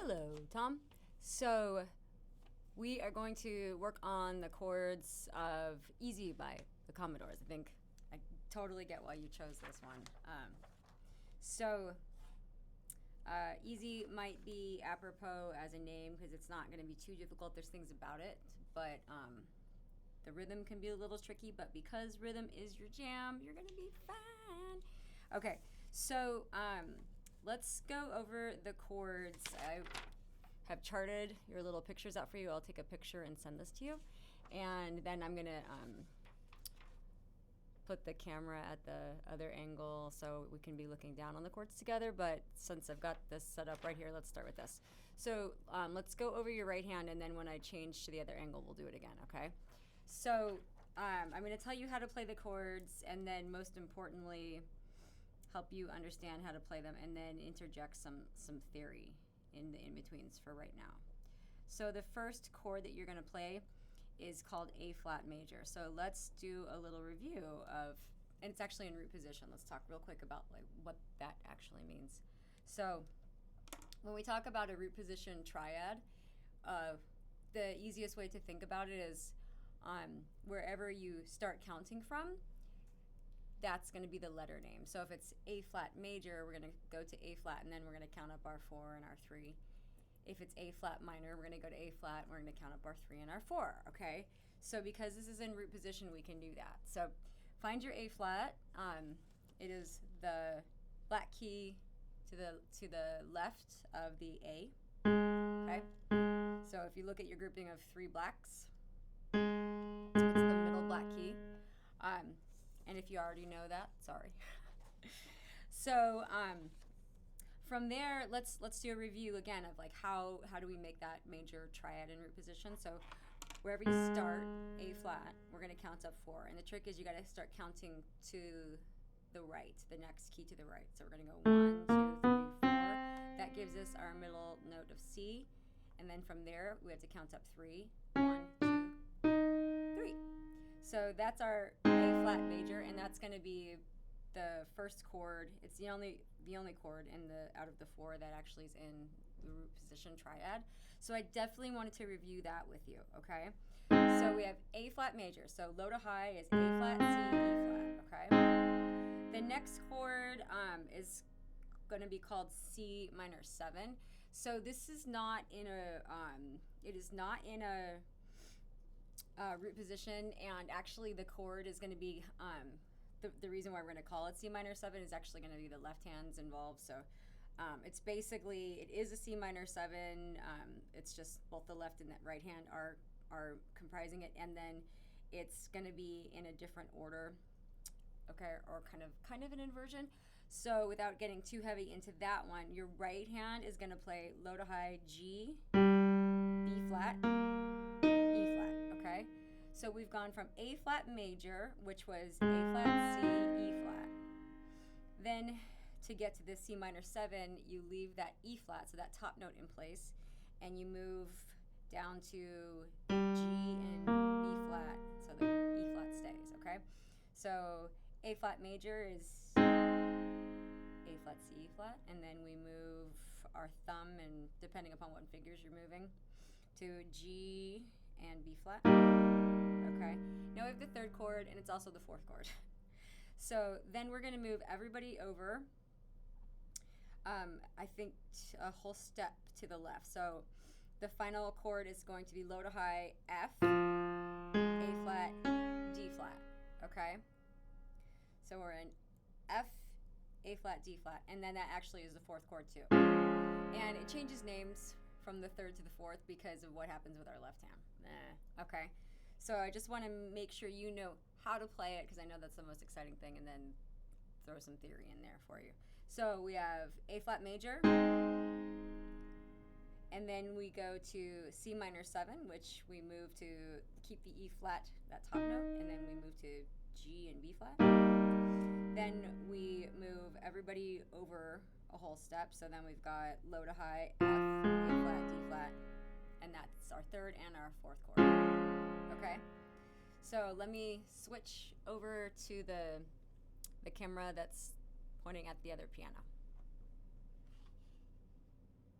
Hello, Tom. So we are going to work on the chords of Easy by the Commodores. I think I totally get why you chose this one. Easy might be apropos as a name because it's not going to be too difficult. There's things about it, but the rhythm can be a little tricky, but because rhythm is your jam, you're going to be fine. Okay, so let's go over the chords. I have charted your little pictures out for you. I'll take a picture and send this to you. And then I'm going to put the camera at the other angle so we can be looking down on the chords together. But since I've got this set up right here, let's start with this. So let's go over your right hand, and then when I change to the other angle, we'll do it again, okay? So I'm going to tell you how to play the chords, and then most importantly, help you understand how to play them, and then interject some theory in the in-betweens for right now. So the first chord that you're going to play is called A flat major. So let's do a little review of, and it's actually in root position. Let's talk real quick about like what that actually means. So when we talk about a root position triad, the easiest way to think about it is wherever you start counting from, that's going to be the letter name. So if it's A flat major, we're going to go to A flat, and then we're going to count up our 4 and our 3. If it's A flat minor, we're going to go to A flat, and we're going to count up our 3 and our 4, okay? So because this is in root position, we can do that. So find your A flat. It is the black key to the left of the A, okay? So if you look at your grouping of 3 blacks, it's the middle black key. And if you already know that, sorry. So from there, let's do a review again of like how do we make that major triad in root position. So wherever you start, A flat, we're going to count up 4. And the trick is you got to start counting to the right, the next key to the right. So we're going to go 1, 2, 3, 4. That gives us our middle note of C. And then from there, we have to count up 3. 1, 2, 3. So that's our A flat major, and that's going to be the first chord. It's the only chord in out of the 4 that actually is in the root position triad. So I definitely wanted to review that with you, okay? So we have A flat major. So low to high is A flat, C, E flat, okay? The next chord is going to be called C minor 7. So this is not in it is not in a root position, and actually the chord is going to be the reason why we're going to call it C minor 7 is actually going to be the left hands involved. So it's basically, it is a C minor 7. It's just both the left and the right hand are comprising it, and then it's going to be in a different order, okay, or kind of an inversion. So without getting too heavy into that one, your right hand is going to play low to high G, B flat, E flat, okay? So we've gone from A flat major, which was A flat, C, E flat. Then to get to the C minor 7, you leave that E flat, so that top note in place, and you move down to G and B flat, so the E flat stays, okay? So A flat major is A flat, C, E flat, and then we move our thumb, and depending upon what fingers you're moving, to G and B flat. Okay, now we have the third chord, and it's also the fourth chord. So then we're going to move everybody over, I think, a whole step to the left. So the final chord is going to be low to high F, A flat, D flat, okay? So we're in F, A flat, D flat, and then that actually is the fourth chord too. And it changes names from the third to the fourth because of what happens with our left hand. Okay, so I just want to make sure you know how to play it because I know that's the most exciting thing, and then throw some theory in there for you. So we have A flat major, and then we go to C minor 7, which we move to keep the E flat, that top note, and then we move to G and B flat. Then we move everybody over a whole step, so then we've got low to high F, A flat, D flat, and that's our third and our fourth chord. Okay, so let me switch over to the camera that's pointing at the other piano.